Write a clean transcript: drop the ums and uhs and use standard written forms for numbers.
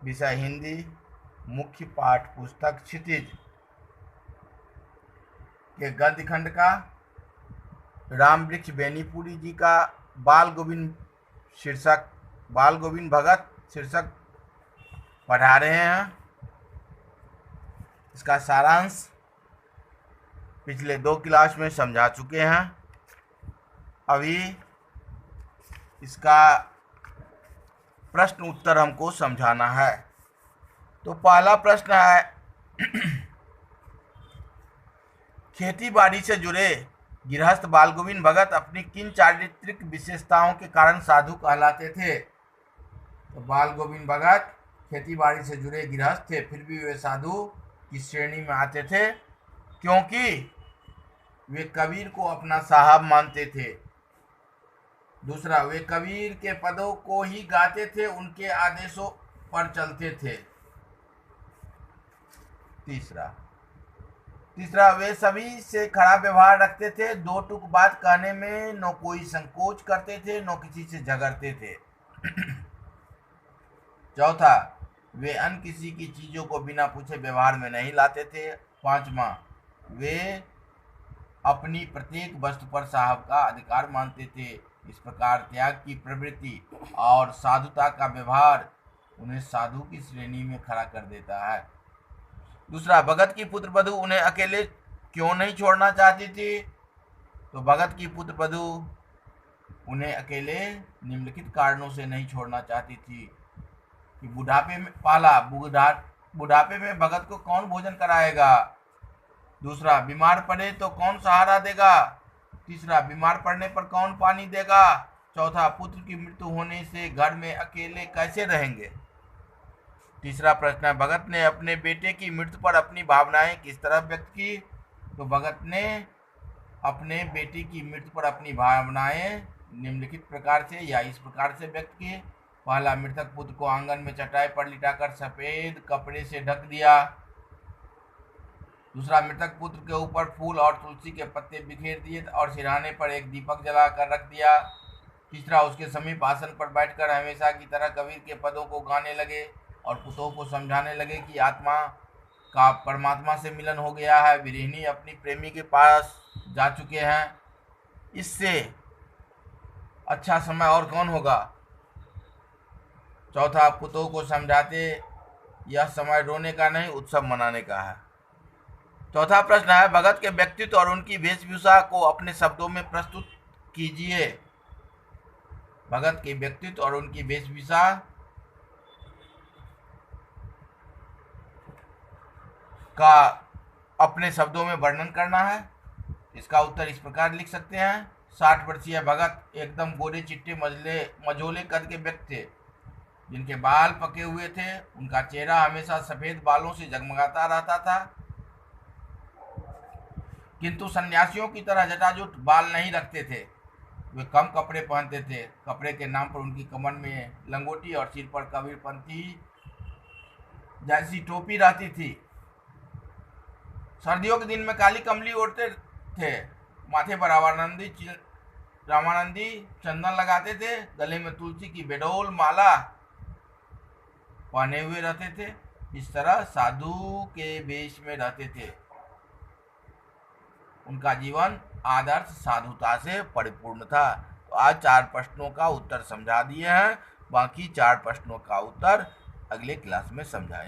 विषय हिंदी, मुख्य पाठ पुस्तक क्षितिज के गद्य खंड का राम वृक्ष बेनीपुरी जी का बाल गोविंद भगत शीर्षक पढ़ा रहे हैं। इसका सारांश पिछले 2 क्लास में समझा चुके हैं। अभी इसका प्रश्न उत्तर हमको समझाना है। तो पहला प्रश्न है, खेती बाड़ी से जुड़े गृहस्थ बाल गोविंद भगत अपनी किन चारित्रिक विशेषताओं के कारण साधु कहलाते थे? तो बाल गोविंद भगत खेती बाड़ी से जुड़े गृहस्थ थे, फिर भी वे साधु की श्रेणी में आते थे क्योंकि वे कबीर को अपना साहब मानते थे। दूसरा, वे कबीर के पदों को ही गाते थे, उनके आदेशों पर चलते थे। तीसरा, वे सभी से खरा व्यवहार रखते थे, 2 टूक बात कहने में न कोई संकोच करते थे, न किसी से झगड़ते थे। चौथा, वे अन्य किसी की चीजों को बिना पूछे व्यवहार में नहीं लाते थे। 5वां, वे अपनी प्रत्येक वस्तु पर साहब का अधिकार मानते थे। इस प्रकार त्याग की प्रवृत्ति और साधुता का व्यवहार उन्हें साधु की श्रेणी में खड़ा कर देता है। दूसरा, भगत की पुत्र वधू उन्हें अकेले क्यों नहीं छोड़ना चाहती थी? तो भगत की पुत्र वधू उन्हें अकेले निम्नलिखित कारणों से नहीं छोड़ना चाहती थी कि बुढ़ापे में भगत को कौन भोजन कराएगा? दूसरा, बीमार पड़े तो कौन सहारा देगा? तीसरा, बीमार पड़ने पर कौन पानी देगा? चौथा, पुत्र की मृत्यु होने से घर में अकेले कैसे रहेंगे? तीसरा प्रश्न है, भगत ने अपने बेटे की मृत्यु पर अपनी भावनाएं किस तरह व्यक्त की? तो भगत ने अपने बेटे की मृत्यु पर अपनी भावनाएं निम्नलिखित प्रकार से या इस प्रकार से व्यक्त की। पहला, मृतक पुत्र को आंगन में चटाई पर लिटाकर सफेद कपड़े से ढक दिया। दूसरा, मृतक पुत्र के ऊपर फूल और तुलसी के पत्ते बिखेर दिए और सिरहाने पर एक दीपक जलाकर रख दिया। तीसरा, उसके समीप आसन पर बैठकर हमेशा की तरह कबीर के पदों को गाने लगे और पुतों को समझाने लगे कि आत्मा का परमात्मा से मिलन हो गया है, विरहिणी अपनी प्रेमी के पास जा चुके हैं, इससे अच्छा समय और कौन होगा? चौथा, पुतों को समझाते यह समय रोने का नहीं उत्सव मनाने का है। चौथा प्रश्न है, भगत के व्यक्तित्व और उनकी वेशभूषा को अपने शब्दों में प्रस्तुत कीजिए। भगत के व्यक्तित्व और उनकी वेशभूषा का अपने शब्दों में वर्णन करना है। इसका उत्तर इस प्रकार लिख सकते हैं। 60 वर्षीय भगत एकदम गोरे चिट्टे मझोले कद के व्यक्ति थे, जिनके बाल पके हुए थे। उनका चेहरा हमेशा सफेद बालों से जगमगाता रहता था, किंतु सन्यासियों की तरह जटाजूट बाल नहीं रखते थे। वे कम कपड़े पहनते थे। कपड़े के नाम पर उनकी कमर में लंगोटी और सिर पर कबीरपंथी जैसी टोपी रहती थी। सर्दियों के दिन में काली कमली ओढ़ते थे, माथे पर रामानंदी चंदन लगाते थे, गले में तुलसी की बेडोल माला पहने हुए रहते थे। इस तरह साधु के वेश में रहते थे। उनका जीवन आदर्श साधुता से परिपूर्ण था। तो आज 4 प्रश्नों का उत्तर समझा दिए हैं, बाकी 4 प्रश्नों का उत्तर अगले क्लास में समझाएं।